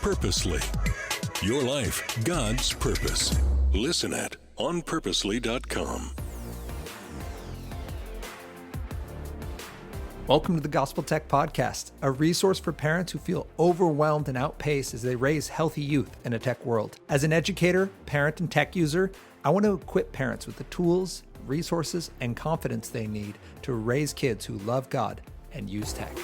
Purposely. Your life, God's purpose. Listen at onpurposely.com. Welcome to the Gospel Tech Podcast, a resource for parents who feel overwhelmed and outpaced as they raise healthy youth in a tech world. As an educator, parent, and tech user, I want to equip parents with the tools, resources, and confidence they need to raise kids who love God and use tech.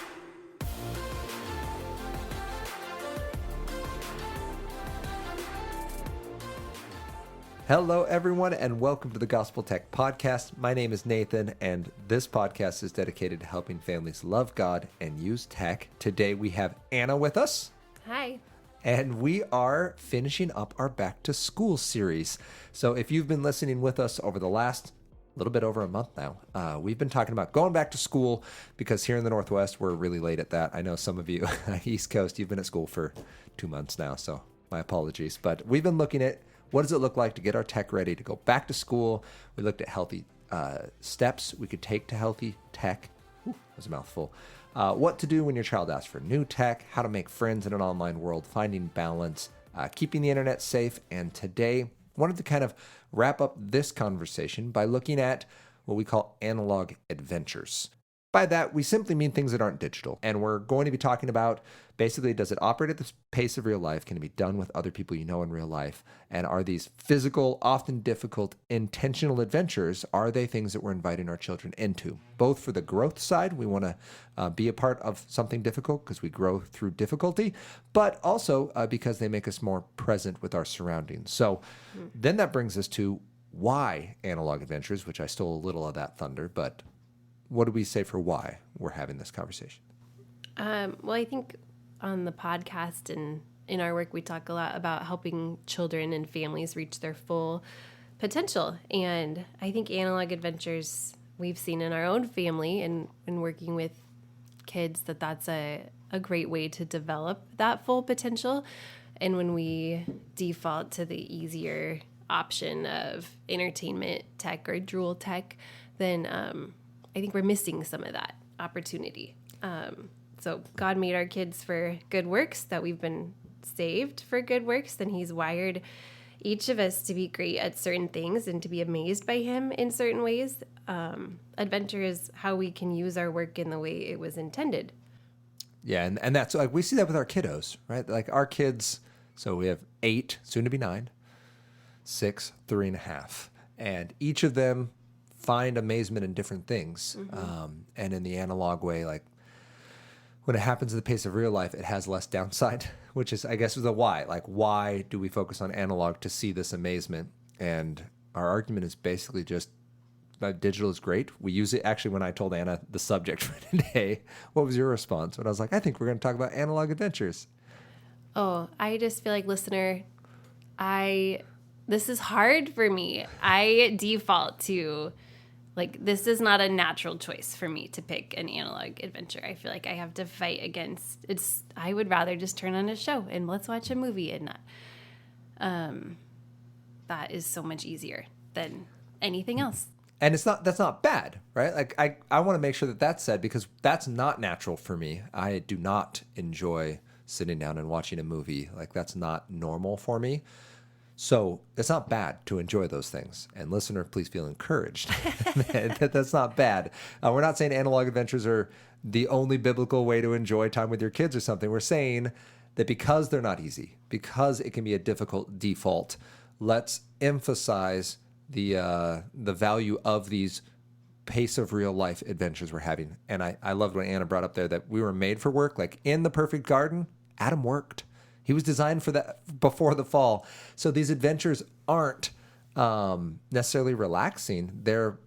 Hello, everyone, and welcome to the Gospel Tech Podcast. My name is Nathan, and this podcast is dedicated to helping families love God and use tech. Today, we have Anna with us. Hi. And we are finishing up our Back to School series. So if you've been listening with us over the last little bit over a month now, we've been talking about going back to school because here in the Northwest, we're really late at that. I know some of you East Coast, you've been at school for 2 months now, so my apologies. But we've been looking at what does it look like to get our tech ready to go back to school. We looked at healthy steps we could take to healthy tech. Ooh, that was a mouthful. What to do when your child asks for new tech, how to make friends in an online world, finding balance, keeping the internet safe. And today, wanted to kind of wrap up this conversation by looking at what we call analog adventures. By that, we simply mean things that aren't digital. And we're going to be talking about, basically, does it operate at the pace of real life? Can it be done with other people you know in real life? And are these physical, often difficult, intentional adventures, are they things that we're inviting our children into? Both for the growth side, we want to be a part of something difficult because we grow through difficulty, but also because they make us more present with our surroundings. So then that brings us to why analog adventures, which I stole a little of that thunder, but what do we say for why we're having this conversation? Well, I think on the podcast and in our work, we talk a lot about helping children and families reach their full potential. And I think analog adventures we've seen in our own family and working with kids that's a great way to develop that full potential. And when we default to the easier option of entertainment tech or dual tech, then I think we're missing some of that opportunity. So God made our kids for good works, that we've been saved for good works. Then he's wired each of us to be great at certain things and to be amazed by him in certain ways. Adventure is how we can use our work in the way it was intended. Yeah, and that's like we see that with our kiddos, right? Like our kids, so we have 8, soon to be 9, 6, 3.5. And each of them find amazement in different things. And in the analog way, like when it happens at the pace of real life, it has less downside, which is, I guess, the why. Like, why do we focus on analog to see this amazement? And our argument is basically just that digital is great. We use it. Actually, when I told Anna the subject for today, what was your response? When I was like, I think we're going to talk about analog adventures. Oh, I just feel like, listener, this is hard for me. I default to, like, this is not a natural choice for me to pick an analog adventure. I feel like I have to fight against it's. I would rather just turn on a show and let's watch a movie and not. That is so much easier than anything else. And that's not bad, right? Like I want to make sure that that's said because that's not natural for me. I do not enjoy sitting down and watching a movie. Like that's not normal for me. So it's not bad to enjoy those things. And listener, please feel encouraged. That's not bad. We're not saying analog adventures are the only biblical way to enjoy time with your kids or something. We're saying that because they're not easy, because it can be a difficult default, let's emphasize the value of these pace of real life adventures we're having. And I loved what Anna brought up there, that we were made for work. Like in the perfect garden, Adam worked. He was designed for that before the fall. So these adventures aren't necessarily relaxing. They're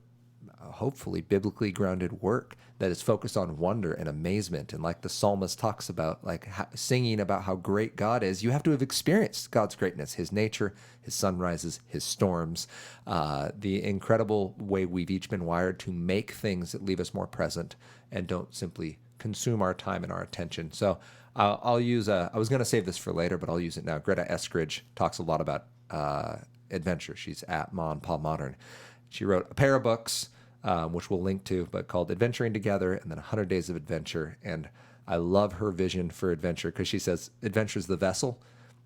hopefully biblically grounded work that is focused on wonder and amazement. And like the psalmist talks about, like singing about how great God is, you have to have experienced God's greatness, his nature, his sunrises, his storms, the incredible way we've each been wired to make things that leave us more present and don't simply consume our time and our attention. So I'll use I was going to save this for later, but I'll use it now. Greta Eskridge talks a lot about adventure. She's at Ma and Pa Modern. She wrote a pair of books, which we'll link to, but called Adventuring Together and then 100 Days of Adventure. And I love her vision for adventure because she says adventure is the vessel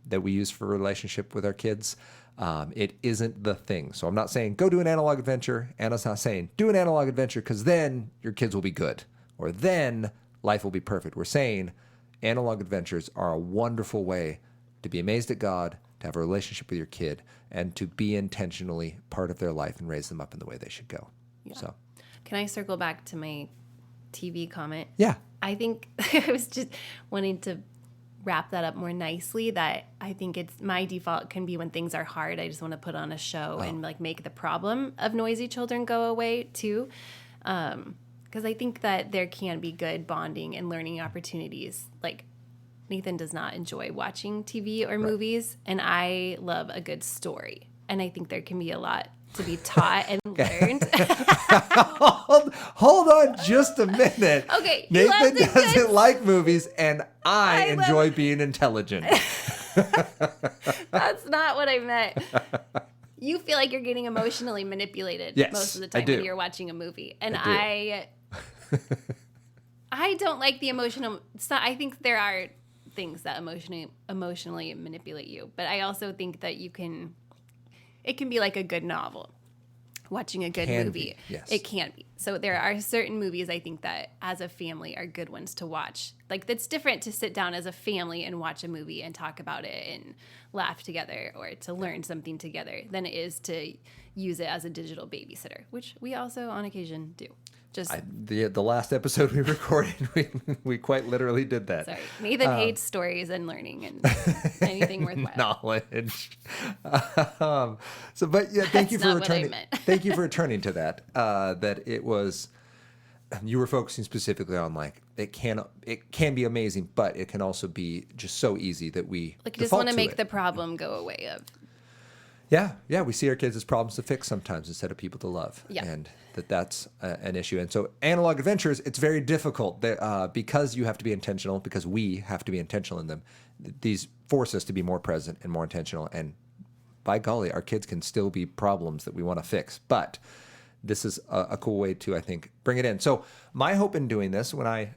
that we use for relationship with our kids. It isn't the thing. So I'm not saying go do an analog adventure. Anna's not saying do an analog adventure because then your kids will be good or then life will be perfect. We're saying analog adventures are a wonderful way to be amazed at God, to have a relationship with your kid, and to be intentionally part of their life and raise them up in the way they should go. Yeah. So, can I circle back to my TV comment? yeah. I think I was just wanting to wrap that up more nicely, that I think it's my default can be when things are hard, I just want to put on a show and like make the problem of noisy children go away too. Because I think that there can be good bonding and learning opportunities. Like Nathan does not enjoy watching TV or movies, and I love a good story. And I think there can be a lot to be taught and learned. Hold on just a minute. Okay. Nathan doesn't like movies, and I enjoy being intelligent. That's not what I meant. You feel like you're getting emotionally manipulated most of the time when you're watching a movie. And I don't like the emotional. I think there are things that emotionally manipulate you, but I also think that it can be like a good novel. Watching a good movie. Yes. It can be. So there are certain movies I think that as a family are good ones to watch. Like it's different to sit down as a family and watch a movie and talk about it and laugh together or to learn something together than it is to use it as a digital babysitter, which we also on occasion do. The last episode we recorded, we quite literally did that. Sorry. Nathan hates stories and learning and anything worthwhile. Knowledge. Thank you for returning. Thank you for returning to that. That it was, you were focusing specifically on like it can be amazing, but it can also be just so easy that we like just want to make the problem go away of. Yeah, we see our kids as problems to fix sometimes instead of people to love, and that's an issue. And so analog adventures, it's very difficult because you have to be intentional, because we have to be intentional in them. These force us to be more present and more intentional, and by golly, our kids can still be problems that we want to fix. But this is a cool way to, I think, bring it in. So my hope in doing this, when I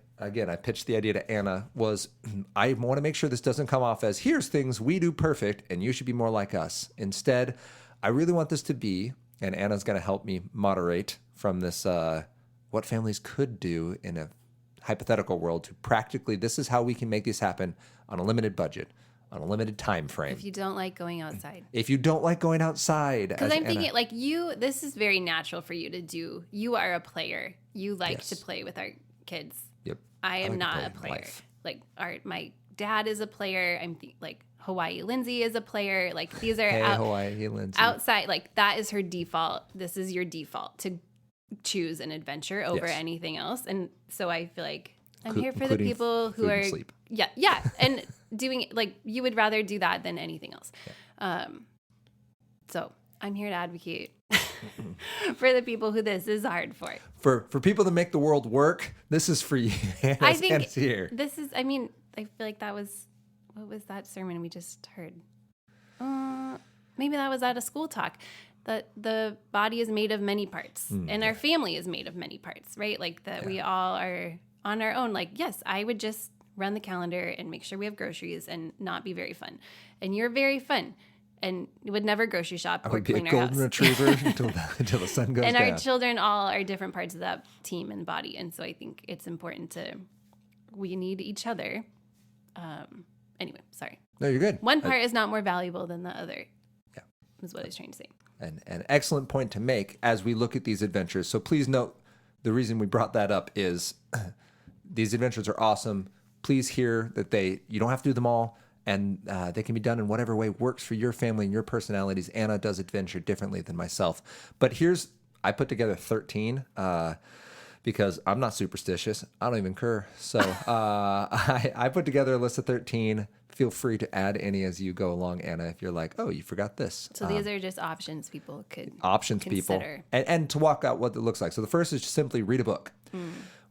pitched the idea to Anna, was I want to make sure this doesn't come off as here's things we do perfect and you should be more like us. Instead, I really want this to be, and Anna's going to help me moderate from this, what families could do in a hypothetical world to practically, this is how we can make this happen on a limited budget, on a limited time frame. If you don't like going outside. Because I'm thinking like this is very natural for you to do. You are a player. You like to play with our kids. Yep. I am not a player. Like my dad is a player. Like Hawaii Lindsay is a player. Like these are Hawaii Lindsay. Outside. Like that is her default. This is your default to choose an adventure over anything else. And so I feel like I'm here for the people who are sleep. Yeah, and doing like you would rather do that than anything else. Yeah. So I'm here to advocate for the people who this is hard for. For people that make the world work, this is for you. I think here. This is. I mean, I feel like what was that sermon we just heard? Maybe that was at a school talk. That the body is made of many parts, and our family is made of many parts, right? Like that we all are on our own. Like, yes, I would just run the calendar and make sure we have groceries and not be very fun. And you're very fun. And would never grocery shop or clean our house. I would be a golden retriever until the sun goes down. And our children all are different parts of that team and body. And so I think it's important we need each other. Anyway, sorry. No, you're good. One part is not more valuable than the other. Yeah. Is what I was trying to say. An excellent point to make as we look at these adventures. So please note, the reason we brought that up is these adventures are awesome. Please hear that you don't have to do them all. And they can be done in whatever way works for your family and your personalities. Anna does adventure differently than myself. But I put together 13 because I'm not superstitious. I don't even cur. So I put together a list of 13. Feel free to add any as you go along, Anna, if you're like, oh, you forgot this. So these are just options people could consider. And to walk out what it looks like. So the first is just simply read a book,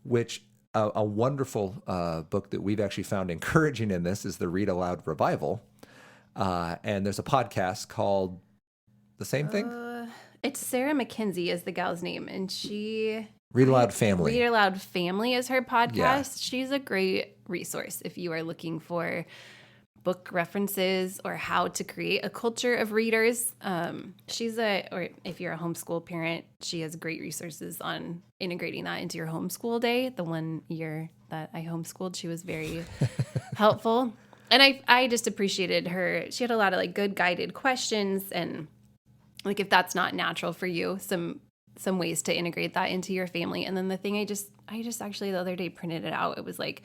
which... A wonderful book that we've actually found encouraging in this is the Read-Aloud Revival. And there's a podcast called The Same Thing? It's Sarah Mackenzie is the gal's name. And she Read-Aloud Family. Read-Aloud Family is her podcast. Yeah. She's a great resource if you are looking for book references or how to create a culture of readers. Or if you're a homeschool parent, she has great resources on integrating that into your homeschool day. The 1 year that I homeschooled, she was very helpful. And I just appreciated her. She had a lot of like good guided questions, and like if that's not natural for you, some ways to integrate that into your family. And then the thing I just actually the other day printed it out. It was like,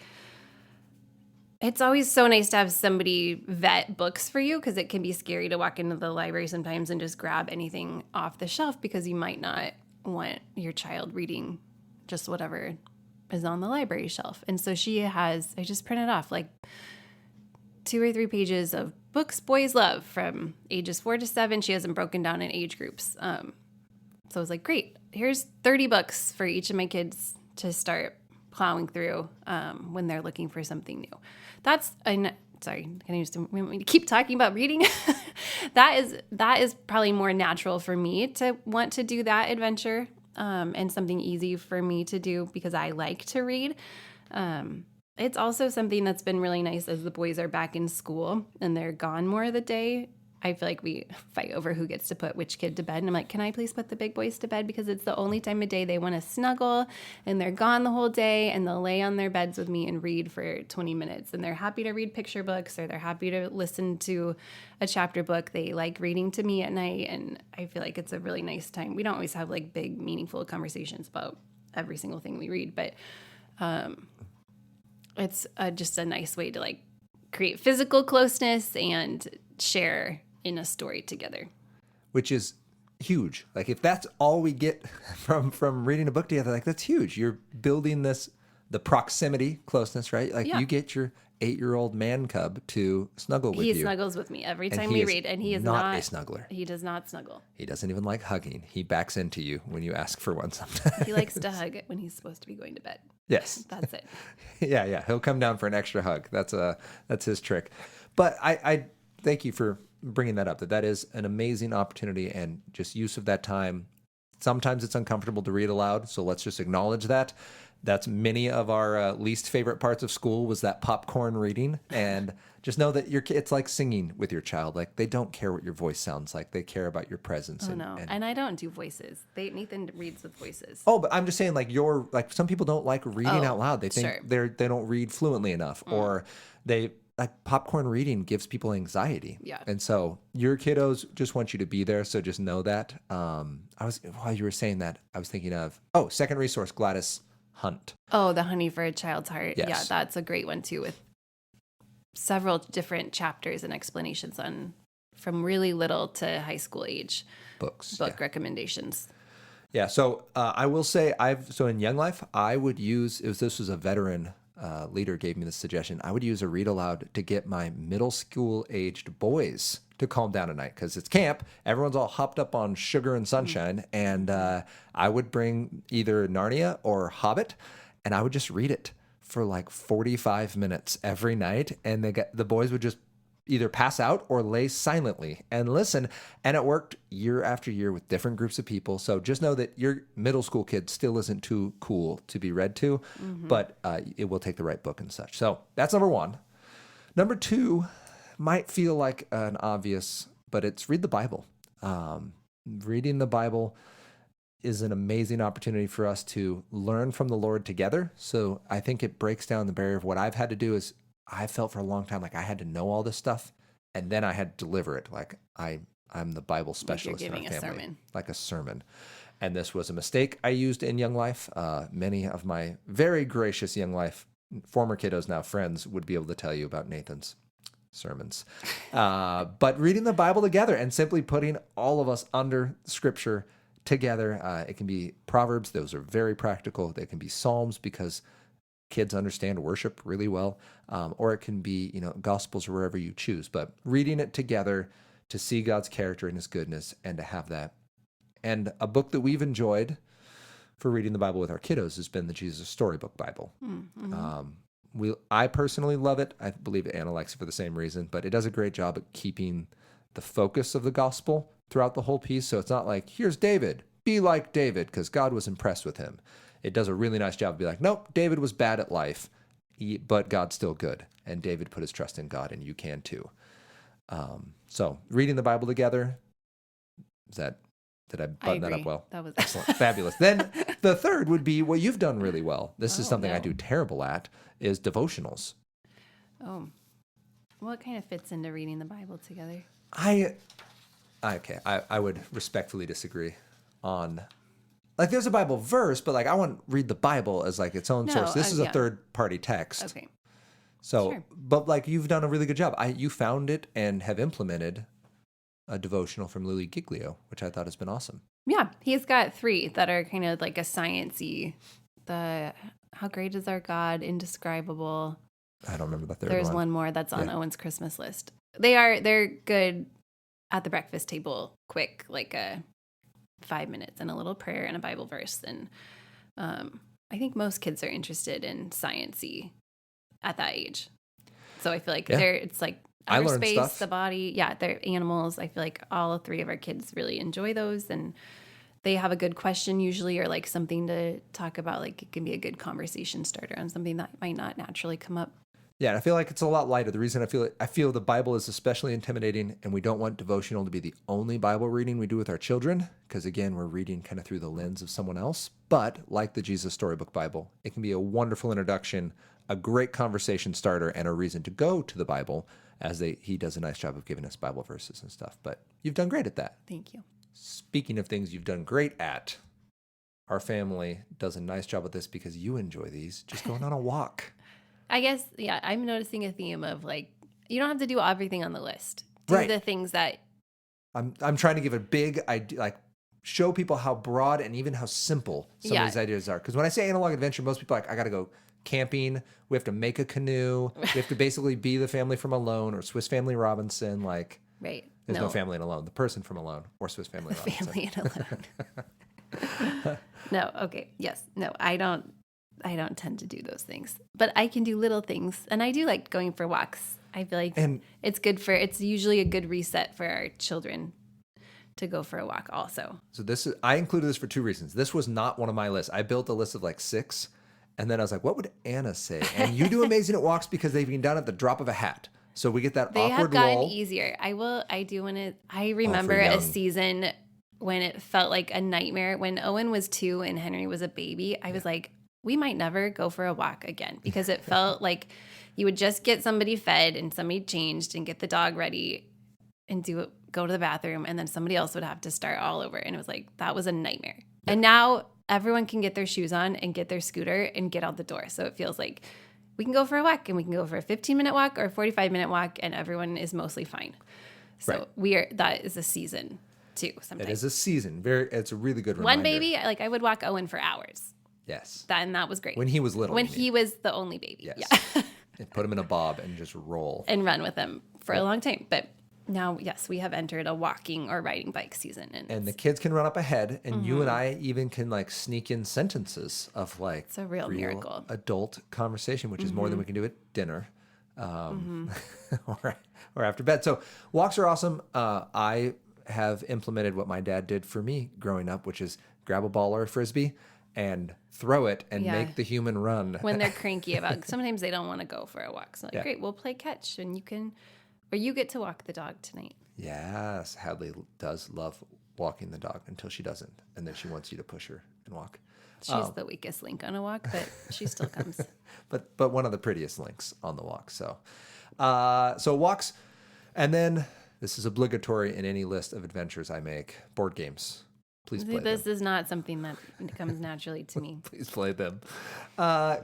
it's always so nice to have somebody vet books for you, because it can be scary to walk into the library sometimes and just grab anything off the shelf, because you might not want your child reading just whatever is on the library shelf. And so I just printed off like 2 or 3 pages of books boys love from ages 4 to 7. She has them broken down in age groups. So I was like, great, here's 30 books for each of my kids to start plowing through when they're looking for something new. Sorry, can I just want me to keep talking about reading? that is probably more natural for me to want to do that adventure, and something easy for me to do because I like to read. It's also something that's been really nice as the boys are back in school and they're gone more of the day. I feel like we fight over who gets to put which kid to bed. And I'm like, can I please put the big boys to bed? Because it's the only time of day they want to snuggle, and they're gone the whole day, and they'll lay on their beds with me and read for 20 minutes. And they're happy to read picture books, or they're happy to listen to a chapter book. They like reading to me at night. And I feel like it's a really nice time. We don't always have like big, meaningful conversations about every single thing we read, but it's just a nice way to like create physical closeness and share in a story together, which is huge. Like if that's all we get from reading a book together, like that's huge. You're building the proximity, closeness, right? Like you get your 8-year-old man cub to snuggle with you. He snuggles with me every time we read, and he is not a snuggler. He does not snuggle. He doesn't even like hugging. He backs into you when you ask for one sometimes. He likes to hug when he's supposed to be going to bed. Yes. That's it. Yeah. He'll come down for an extra hug. That's his trick. But I thank you for bringing that up, that is an amazing opportunity and just use of that time. Sometimes it's uncomfortable to read aloud, so let's just acknowledge that. That's many of our least favorite parts of school was that popcorn reading. And just know that it's like singing with your child. Like they don't care what your voice sounds like. They care about your presence. Oh, no. And I don't do voices. Nathan reads with voices. Oh, but I'm just saying like some people don't like reading out loud. They think sure. they don't read fluently enough, or they like popcorn reading gives people anxiety. Yeah. And so your kiddos just want you to be there. So just know that. While you were saying that, I was thinking of, second resource, Gladys Hunt. Oh, The Honey for a Child's Heart. Yes. Yeah, that's a great one too, with several different chapters and explanations on from really little to high school age book recommendations. Yeah. So I will say in Young Life, I would use, this was a veteran leader gave me this suggestion. I would use a read aloud to get my middle school aged boys to calm down at night, because it's camp. Everyone's all hopped up on sugar and sunshine. And I would bring either Narnia or Hobbit, and I would just read it for like 45 minutes every night. And the boys would just either pass out or lay silently and listen. And it worked year after year with different groups of people. So just know that your middle school kid still isn't too cool to be read to, but it will take the right book and such. So that's number one. Number two might feel like an obvious, but it's read the Bible. Reading the Bible is an amazing opportunity for us to learn from the Lord together. So I think it breaks down the barrier of what I've had to do is I felt for a long time like I had to know all this stuff, and then I had to deliver it. Like I'm the Bible specialist in our family. Sermon. Like a sermon. And this was a mistake I used in Young Life. Many of my very gracious Young Life former kiddos, now friends, would be able to tell you about Nathan's sermons. But reading the Bible together and simply putting all of us under Scripture together. It can be Proverbs. Those are very practical. They can be Psalms because kids understand worship really well. Or it can be, Gospels or wherever you choose. But reading it together to see God's character and his goodness and to have that. And a book that we've enjoyed for reading the Bible with our kiddos has been the Jesus Storybook Bible. Mm-hmm. I personally love it. I believe Anna likes it for the same reason, but it does a great job at keeping the focus of the gospel throughout the whole piece. So it's not like, here's David, be like David, because God was impressed with him. it does a really nice job of be like, nope, David was bad at life, but God's still good. And David put his trust in God, and you can too. So reading the Bible together, did I button that up well? That was excellent. Fabulous. Then the third would be what you've done really well. This is something I do terrible at, is devotionals. Oh, well, it kind of fits into reading the Bible together. I would respectfully disagree on, like, there's a Bible verse, but like I want to read the Bible as like its own source. This is a third party text. Okay. So, Sure. but like you've done a really good job. You found it and have implemented a devotional from Louis Giglio, which I thought has been awesome. Yeah, he's got 3 that are kind of like a sciencey. How great is our God, indescribable. I don't remember the third There's one. one more that's on Owen's Christmas list. They're good at the breakfast table, quick, like 5 minutes and a little prayer and a Bible verse. And I think most kids are interested in sciencey at that age. So I feel like it's like outer space, stuff. the body. Yeah, they're animals. I feel like all 3 of our kids really enjoy those, and they have a good question usually, or like something to talk about. Like it can be a good conversation starter on something that might not naturally come up. Yeah, and I feel like it's a lot lighter. The reason I feel the Bible is especially intimidating, and we don't want devotional to be the only Bible reading we do with our children, because again, we're reading kind of through the lens of someone else. But like the Jesus Storybook Bible, it can be a wonderful introduction, a great conversation starter, and a reason to go to the Bible, as he does a nice job of giving us Bible verses and stuff. But you've done great at that. Thank you. Speaking of things you've done great at, our family does a nice job with this because you enjoy these, just going on a walk. I guess, yeah, I'm noticing a theme of like, you don't have to do everything on the list. Do Right. the things that... I'm trying to give a big idea, like show people how broad and even how simple some of these ideas are. Because when I say analog adventure, most people are like, I got to go camping. We have to make a canoe. We have to basically be the family from Alone or Swiss Family Robinson. Like, Right. there's no family in Alone. The person from Alone or Swiss Family Robinson. Family and Alone. No, okay. Yes. No, I don't tend to do those things, but I can do little things, and I do like going for walks. I feel like it's usually a good reset for our children to go for a walk also. So I included this for 2 reasons. This was not one of my lists. I built a list of like 6, and then I was like, what would Anna say? And you do amazing at walks because they've been done at the drop of a hat. So we get that They awkward have gotten lull. easier. I remember a season when it felt like a nightmare. When Owen was 2 and Henry was a baby, I was like, we might never go for a walk again, because it felt like you would just get somebody fed and somebody changed and get the dog ready and go to the bathroom, and then somebody else would have to start all over. And it was like, that was a nightmare. Yeah. And now everyone can get their shoes on and get their scooter and get out the door. So it feels like we can go for a walk, and we can go for a 15-minute walk or a 45-minute walk, and everyone is mostly fine. So that is a season too. Sometimes it is a season. It's a really good reminder. One baby, like I would walk Owen for hours. Yes. That was great. When he was little. When he was the only baby. Yes. Yeah. And put him in a bob and just roll. And run with him for a long time. But now, yes, we have entered a walking or riding bike season. And the kids can run up ahead, and you and I even can like sneak in sentences of like it's a real miracle. Adult conversation, which is more than we can do at dinner. Or after bed. So walks are awesome. I have implemented what my dad did for me growing up, which is grab a ball or a Frisbee and throw it and make the human run. When they're cranky about, sometimes they don't want to go for a walk. So like, great, we'll play catch, and you get to walk the dog tonight. Yes, Hadley does love walking the dog until she doesn't, and then she wants you to push her and walk. She's the weakest link on a walk, but she still comes. but one of the prettiest links on the walk. So walks, and then this is obligatory in any list of adventures I make. Board games. Please play them. This is not something that comes naturally to me. Please play them. I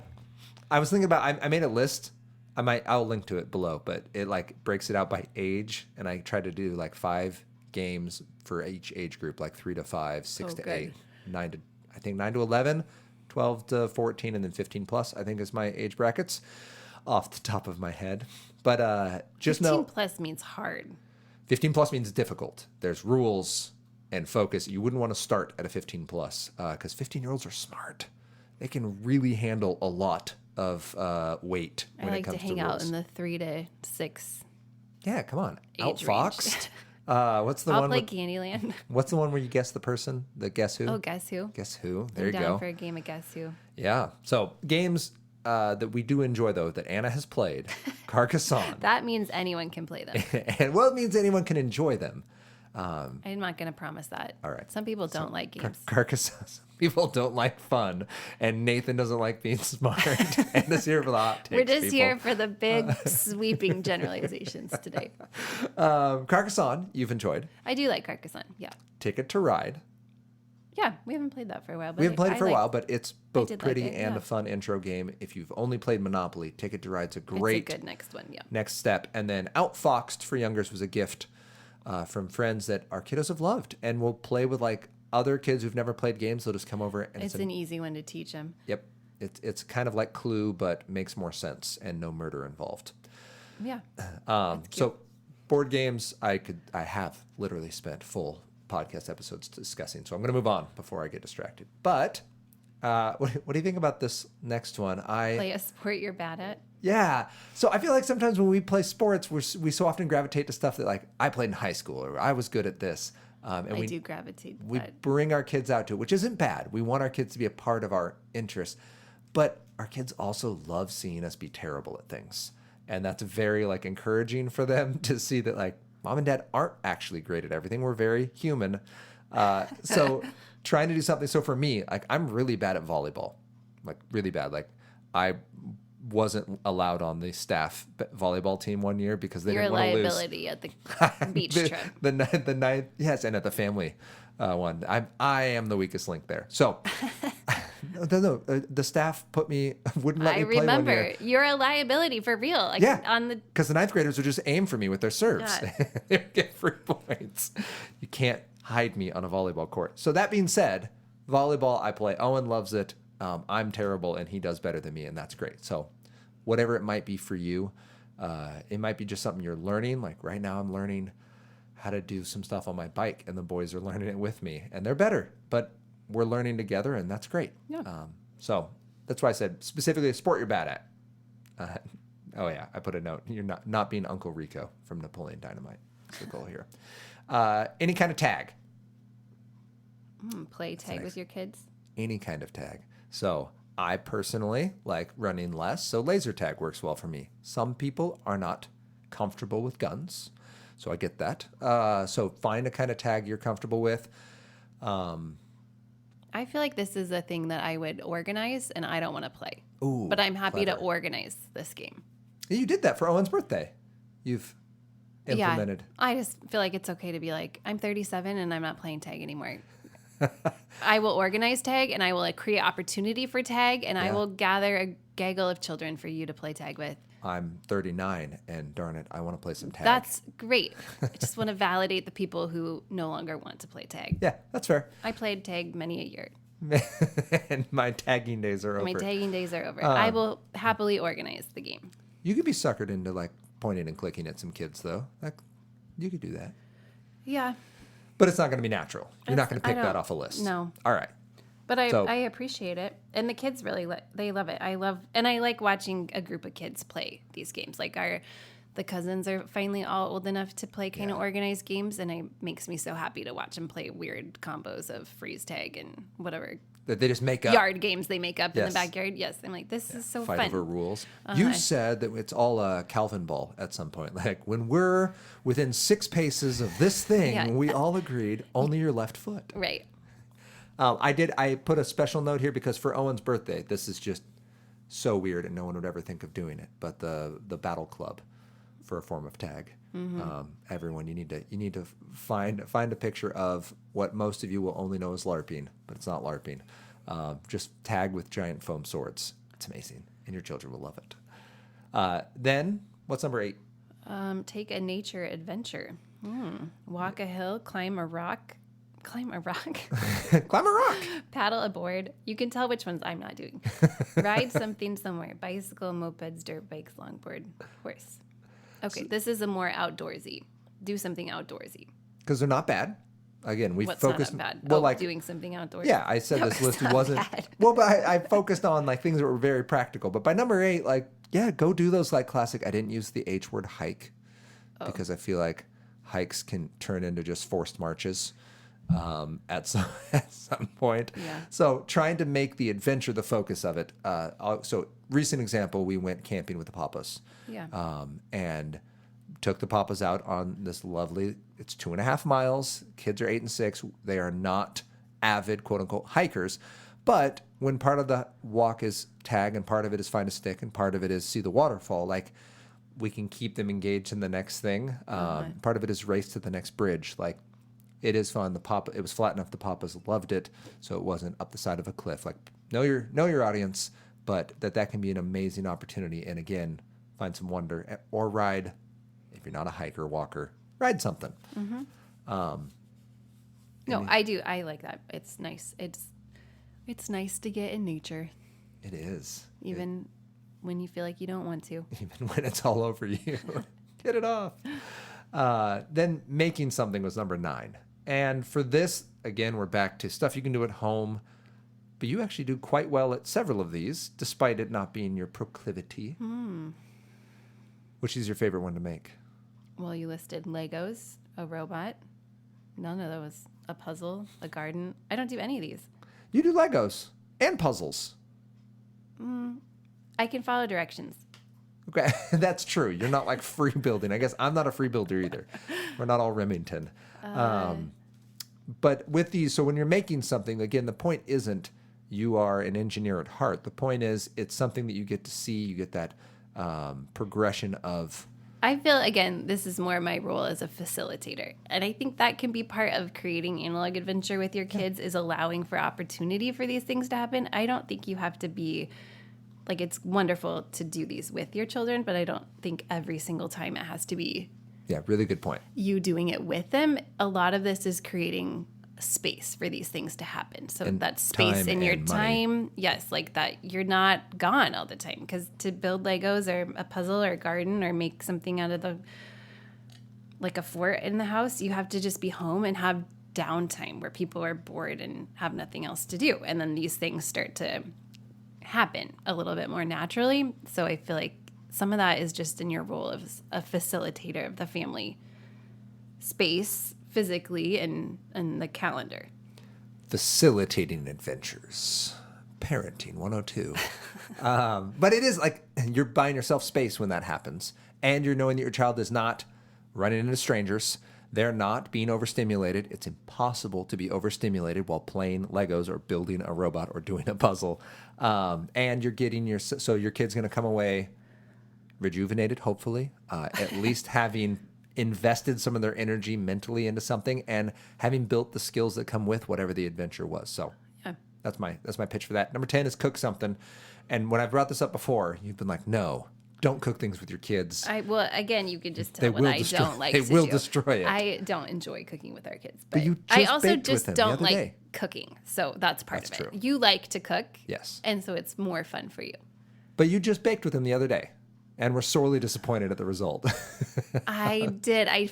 was thinking about, I made a list. I'll link to it below, but it like breaks it out by age, and I tried to do like 5 games for each age group, like 3 to 5, 6 to 8, 9 to 11, 12 to 14, and then 15 plus, I think is my age brackets off the top of my head. But just 15 know 15 plus means hard. 15 plus means difficult. There's rules and focus. You wouldn't want to start at a 15 plus because 15-year-olds are smart. They can really handle a lot of weight when it comes to rules. I like to hang out in the 3 to 6. Yeah, come on. Age Outfoxed. What's the I'll one? play Candyland. What's the one where you guess the person? The Guess Who? Oh, Guess Who? Guess Who? There I'm you down go. for a game of Guess Who. Yeah. So games that we do enjoy, though, that Anna has played, Carcassonne. That means anyone can play them. And well, it means anyone can enjoy them. I'm not going to promise that. All right. Some people don't like games. Carcassonne. Some people don't like fun, and Nathan doesn't like being smart. Anna's here for the hot takes. We're just people. here for the big sweeping generalizations today. Carcassonne, you've enjoyed. I do like Carcassonne. Yeah. Ticket to Ride. Yeah, we haven't played that for a while. But We haven't played it for a while, but it's both did pretty like it, and yeah. a fun intro game. If you've only played Monopoly, Ticket to Ride's a great It's a good next one, yeah. next step. And then Outfoxed for Youngers was a gift from friends that our kiddos have loved, and we'll play with like other kids who've never played games. They'll just come over, and It's an easy one to teach them. Yep, it's kind of like Clue, but makes more sense and no murder involved. Yeah. So board games, I have literally spent full podcast episodes discussing. So I'm going to move on before I get distracted. But what do you think about this next one? Play a sport you're bad at. Yeah. So I feel like sometimes when we play sports, we so often gravitate to stuff that like I played in high school or I was good at this. And I do gravitate to we that. bring our kids out to it, which isn't bad. We want our kids to be a part of our interests, but our kids also love seeing us be terrible at things. And that's very like encouraging for them to see that like mom and dad aren't actually great at everything. We're very human. So trying to do something. So for me, like I'm really bad at volleyball, like really bad. Like I wasn't allowed on the staff volleyball team one year because they You're a didn't want to lose. liability at the beach trip. The ninth, yes, and at the family one. I am the weakest link there. So no, the staff wouldn't let I me play one remember. year. You're a liability for real. Like Yeah, on the because the ninth graders would just aim for me with their serves. God. They would get free points. You can't hide me on a volleyball court. So that being said, volleyball I play. Owen loves it. I'm terrible, and he does better than me, and that's great. So whatever it might be for you, it might be just something you're learning. Like right now I'm learning how to do some stuff on my bike, and the boys are learning it with me, and they're better, but we're learning together, and that's great. Yeah. So that's why I said specifically a sport you're bad at. Oh yeah, I put a note. You're not being Uncle Rico from Napoleon Dynamite. That's the goal here. Any kind of tag. play tag with your kids. Any kind of tag. So I personally like running less, so laser tag works well for me. Some people are not comfortable with guns, so I get that. So find a kind of tag you're comfortable with. I feel like this is a thing that I would organize, and I don't want to play. Ooh, but I'm happy clever. to organize this game. You did that for Owen's birthday. You've implemented. Yeah, I just feel like it's okay to be like, I'm 37 and I'm not playing tag anymore. I will organize tag, and I will like create opportunity for tag, and I Yeah. will gather a gaggle of children for you to play tag with. I'm 39, and darn it, I want to play some tag. That's great. I just want to validate the people who no longer want to play tag. Yeah, that's fair. I played tag many a year. And my tagging days are over. My tagging days are over. I will happily organize the game. You could be suckered into like pointing and clicking at some kids, though. Like, you could do that. Yeah, But it's not going to be natural. You're not going to I pick that don't- off a list. no. All right. but I So- appreciate it, and the kids really they love it. I like watching a group of kids play these games. Like the cousins are finally all old enough to play kind of organized games, and it makes me so happy to watch them play weird combos of freeze tag and whatever That they just make up. yard games they make up in Yes. the backyard. Yes, I'm like, this is so Fight fun. over rules. You said that it's all a Calvin ball at some point. Like when we're within 6 paces of this thing, Yeah. we all agreed only your left foot. Right. I put a special note here because for Owen's birthday, this is just so weird and no one would ever think of doing it. But the battle club for a form of tag. Everyone, you need to find a picture of what most of you will only know as LARPing, but it's not LARPing. Just tag with giant foam swords. It's amazing, and your children will love it. Then what's number 8? Take a nature adventure. Walk a hill, climb a rock. Climb a rock. Climb a rock. Paddle a board. You can tell which ones I'm not doing. Ride something somewhere. Bicycle, mopeds, dirt bikes, longboard, horse. Okay, this is a more outdoorsy. Do something outdoorsy. Because they're not bad. Again, we What's focused. not bad? Well, like doing something outdoors. yeah, I said this list wasn't. bad. Well, but I focused on like things that were very practical. But by number 8, like yeah, go do those like classic. I didn't use the H word hike because I feel like hikes can turn into just forced marches at some point. Yeah. So trying to make the adventure the focus of it. So recent example, we went camping with the Papas. Yeah. And took the Papas out on this lovely, it's 2.5 miles. Kids are 8 and 6. They are not avid, quote unquote, hikers. But when part of the walk is tag and part of it is find a stick and part of it is see the waterfall, like we can keep them engaged in the next thing. Part of it is race to the next bridge. Like it is fun. It was flat enough. The Papas loved it. So it wasn't up the side of a cliff. Like know your audience, but that can be an amazing opportunity. And again, find some wonder or ride. If you're not a hiker or walker, ride something. Mm-hmm. I do. I like that. It's nice. It's nice to get in nature. It is. Even when you feel like you don't want to. Even when it's all over you. Get it off. Then making something was number 9. And for this, again, we're back to stuff you can do at home. But you actually do quite well at several of these, despite it not being your proclivity. Which is your favorite one to make? Well, you listed Legos, a robot. None of those. A puzzle, a garden. I don't do any of these. You do Legos and puzzles. I can follow directions. Okay, that's true. You're not like free building. I guess I'm not a free builder either. We're not all Remington. But with these, so when you're making something, again, the point isn't you are an engineer at heart. The point is it's something that you get to see. You get that progression of... I feel, again, this is more my role as a facilitator. And I think that can be part of creating analog adventure with your kids is allowing for opportunity for these things to happen. I don't think you have to be, like, it's wonderful to do these with your children, but I don't think every single time it has to be Yeah, really good point. you doing it with them. A lot of this is creating space for these things to happen. So And that space time in your and money. time, yes, like that you're not gone all the time. Because to build Legos or a puzzle or a garden or make something out of like a fort in the house, you have to just be home and have downtime where people are bored and have nothing else to do. And then these things start to happen a little bit more naturally. So I feel like some of that is just in your role as a facilitator of the family space physically and the calendar. Facilitating adventures. Parenting 102. But it is like you're buying yourself space when that happens. And you're knowing that your child is not running into strangers. They're not being overstimulated. It's impossible to be overstimulated while playing Legos or building a robot or doing a puzzle. And you're getting so your kid's going to come away rejuvenated, hopefully, at least having invested some of their energy mentally into something and having built the skills that come with whatever the adventure was. So Yeah. that's my pitch for that. Number 10 is cook something. And when I've brought this up before, you've been like, no, don't cook things with your kids. Well, again, you can just They tell what will I destroy- don't like they to will do. destroy it. I don't enjoy cooking with our kids, But but you I just also baked with just them the don't other like day. cooking. So that's part That's of it. true. You like to cook. Yes. And so it's more fun for you. But you just baked with them the other day. And we're sorely disappointed at the result. I did. I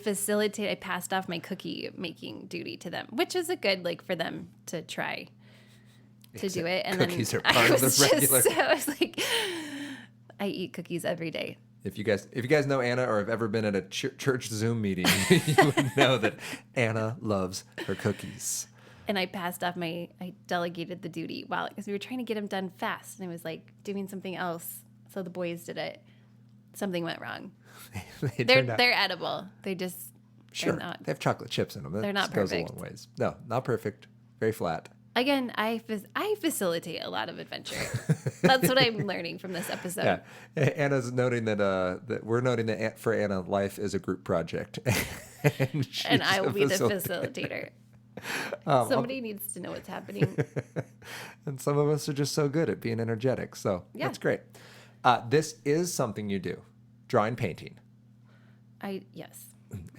passed off my cookie making duty to them, which is a good, like, for them to try to do it. And cookies then are part of the regular- I was like, I eat cookies every day. If you guys know Anna or have ever been at a church Zoom meeting, you would know that Anna loves her cookies. And I delegated the duty because we were trying to get them done fast. And I was like doing something else. So the boys did it. Something went wrong. They're edible. They just Sure. are not. They have chocolate chips in them. They're not goes perfect. a long ways. No, not perfect. Very flat. Again, I facilitate a lot of adventure. That's what I'm learning from this episode. Yeah. Anna's noting that we're noting that for Anna, life is a group project. And I will be the facilitator. Somebody needs to know what's happening. And some of us are just so good at being energetic. So Yeah. that's great. This is something you do, drawing, painting. Yes.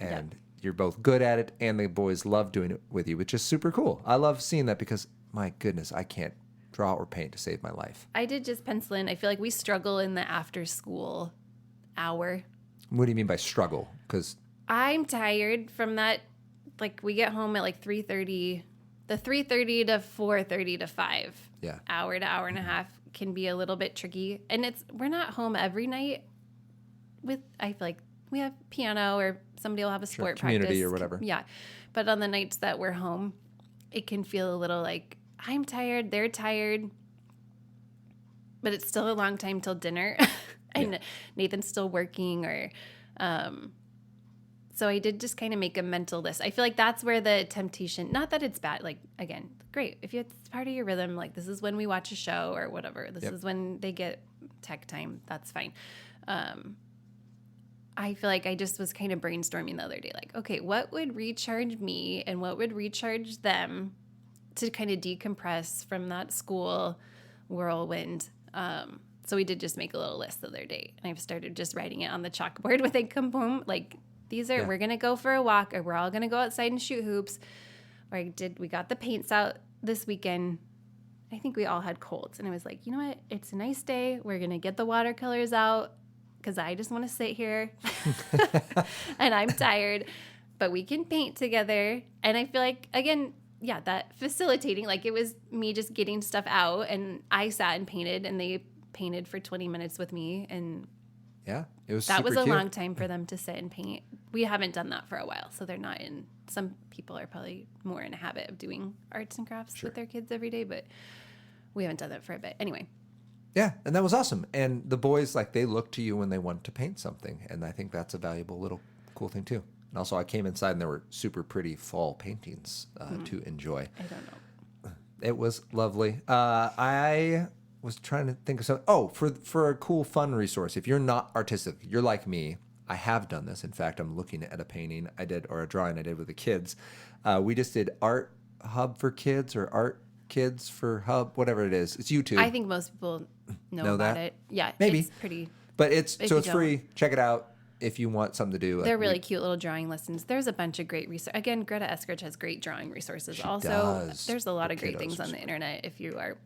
And you're both good at it, and the boys love doing it with you, which is super cool. I love seeing that because, my goodness, I can't draw or paint to save my life. I did just pencil in. I feel like we struggle in the after school hour. What do you mean by struggle? Because I'm tired from that. Like, we get home at like 3:30. The 3:30 to 4:30 to 5 Yeah. hour to hour and a half can be a little bit tricky. And we're not home every night I feel like we have piano or somebody will have a sport community practice. or whatever. Yeah. But on the nights that we're home, it can feel a little like I'm tired, they're tired, but it's still a long time till dinner. And Nathan's still working or so I did just kind of make a mental list. I feel like that's where the temptation, not that it's bad, like, again, great. If it's part of your rhythm, like this is when we watch a show or whatever. This is when they get tech time. That's fine. I feel like I just was kind of brainstorming the other day, like, okay, what would recharge me and what would recharge them to kind of decompress from that school whirlwind. So we did just make a little list the other day, and I've started just writing it on the chalkboard when they come home. Like, these are, we're going to go for a walk, or we're all going to go outside and shoot hoops. Or we got the paints out this weekend. I think we all had colds. And I was like, you know what? It's a nice day. We're going to get the watercolors out because I just want to sit here and I'm tired, but we can paint together. And I feel like, again, that facilitating, like it was me just getting stuff out, and I sat and painted, and they painted for 20 minutes with me. And it was that super was a cute. long time for them to sit and paint. We haven't done that for a while, so they're not in. Some people are probably more in a habit of doing arts and crafts with their kids every day, but we haven't done that for a bit. Anyway. Yeah, and that was awesome. And the boys, like, they look to you when they want to paint something, and I think that's a valuable little cool thing too. And also, I came inside and there were super pretty fall paintings to enjoy. I don't know. It was lovely. I was trying to think of something. Oh, for a cool, fun resource. If you're not artistic, you're like me. I have done this. In fact, I'm looking at a painting I did, or a drawing I did with the kids. We just did Art Hub for Kids, or Art Kids for Hub, whatever it is. It's YouTube. I think most people know about it. Yeah, maybe. It's pretty. But it's if so you it's free. Check it out if you want something to do. They're really cute little drawing lessons. There's a bunch of great resources. Again, Greta Eskridge has great drawing resources. There's a lot of great things on the internet if you are,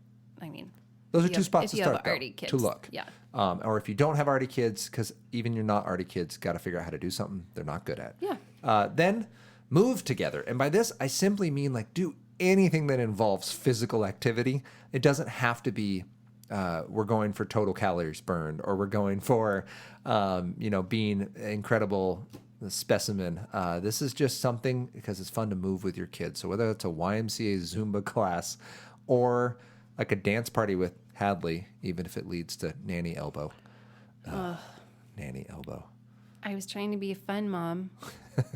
those are two spots to start, arty kids. to look. Yeah. Or if you don't have arty kids, because even you're not arty kids, got to figure out how to do something they're not good at. Yeah. Then move together. And by this, I simply mean, like, do anything that involves physical activity. It doesn't have to be we're going for total calories burned, or we're going for, being incredible specimen. This is just something because it's fun to move with your kids. So whether it's a YMCA Zumba class or like a dance party with Hadley, even if it leads to nanny elbow. Nanny elbow. I was trying to be a fun mom.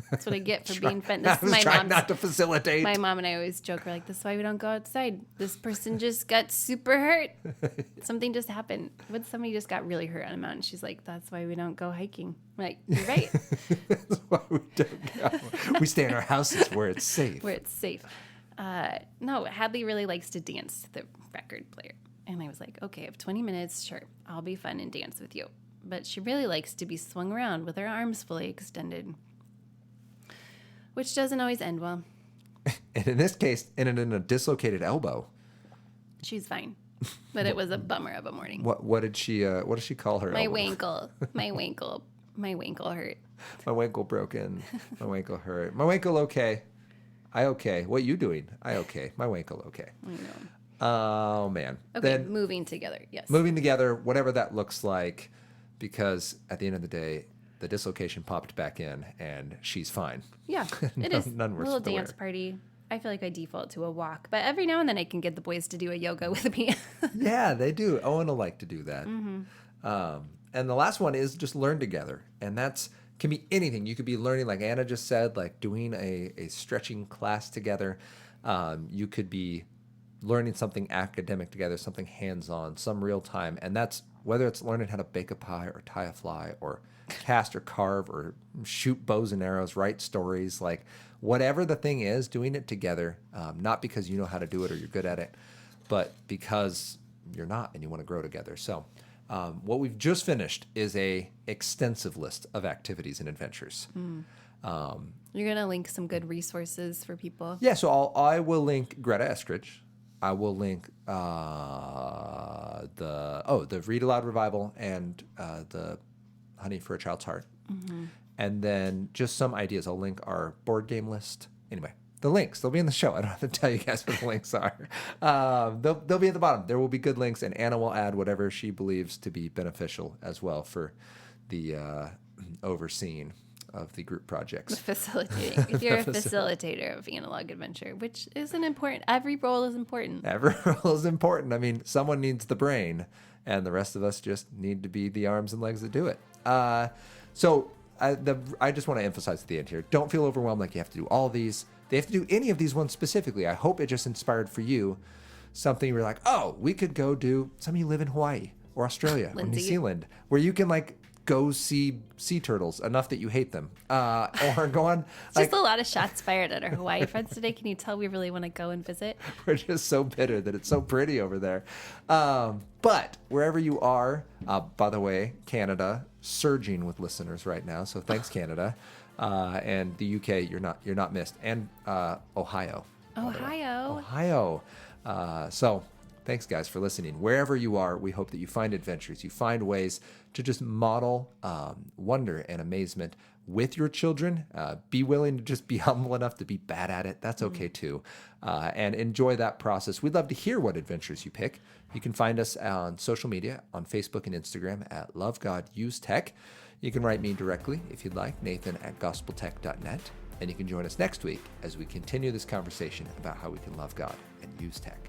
That's what I get for being fun. This I was trying not to facilitate. My mom and I always joke, we're like, this is why we don't go outside. This person just got super hurt. Something just happened. Somebody just got really hurt on a mountain. She's like, that's why we don't go hiking. I'm like, you're right. That's why we don't go. We stay in our houses where it's safe. Where it's safe. No, Hadley really likes to dance, the record player. And I was like, okay, I have 20 minutes. Sure, I'll be fun and dance with you. But she really likes to be swung around with her arms fully extended, which doesn't always end well. And in this case, in a dislocated elbow. She's fine, but it was a bummer of a morning. What did she call her? My elbow? wankle, my wankle hurt. My wankle broken. My wankle hurt. My wankle okay. I okay. What you doing? I okay. My wankle okay. I know. Oh man. Okay, then, moving together. Yes. Moving together, whatever that looks like. Because at the end of the day, the dislocation popped back in, and she's fine. Yeah, it is. None A worse little for the dance wear. party. I feel like I default to a walk, but every now and then I can get the boys to do a yoga with me. Yeah, they do. Owen will like to do that. Mm-hmm. And the last one is just learn together, and that's can be anything. You could be learning, like Anna just said, like doing a stretching class together. You could be learning something academic together, something hands-on, some real time, and that's whether it's learning how to bake a pie or tie a fly or cast or carve or shoot bows and arrows, write stories, like whatever the thing is, doing it together, not because you know how to do it or you're good at it, but because you're not and you want to grow together. So what we've just finished is a extensive list of activities and adventures. You're going to link some good resources for people. Yeah, so I will link Greta Eskridge. I will link the Read-Aloud Revival and the Honey for a Child's Heart. Mm-hmm. And then just some ideas. I'll link our board game list. Anyway, the links, they'll be in the show. I don't have to tell you guys what the links are. They'll be at the bottom. There will be good links, and Anna will add whatever she believes to be beneficial as well for the overseeing of the group projects. Facilitating. If you're a facilitator of Analog Adventure, which isn't important. Every role is important. Every role is important. I mean, someone needs the brain, and the rest of us just need to be the arms and legs that do it. So I just want to emphasize at the end here, don't feel overwhelmed like you have to do all these. They have to do any of these ones specifically. I hope it just inspired for you something you're like, oh, we could go do, some of you live in Hawaii or Australia or New Zealand, where you can like go see sea turtles enough that you hate them, or go on. Just a lot of shots fired at our Hawaii friends today. Can you tell we really want to go and visit? We're just so bitter that it's so pretty over there. But wherever you are, by the way, Canada surging with listeners right now. So thanks, Canada, and the UK. You're not missed, and Ohio. Ohio. So thanks, guys, for listening. Wherever you are, we hope that you find adventures, you find ways to just model wonder and amazement with your children. Be willing to just be humble enough to be bad at it. That's okay, too. And enjoy that process. We'd love to hear what adventures you pick. You can find us on social media, on Facebook and Instagram at Love God Use Tech. You can write me directly if you'd like, Nathan@gospeltech.net. And you can join us next week as we continue this conversation about how we can love God and use tech.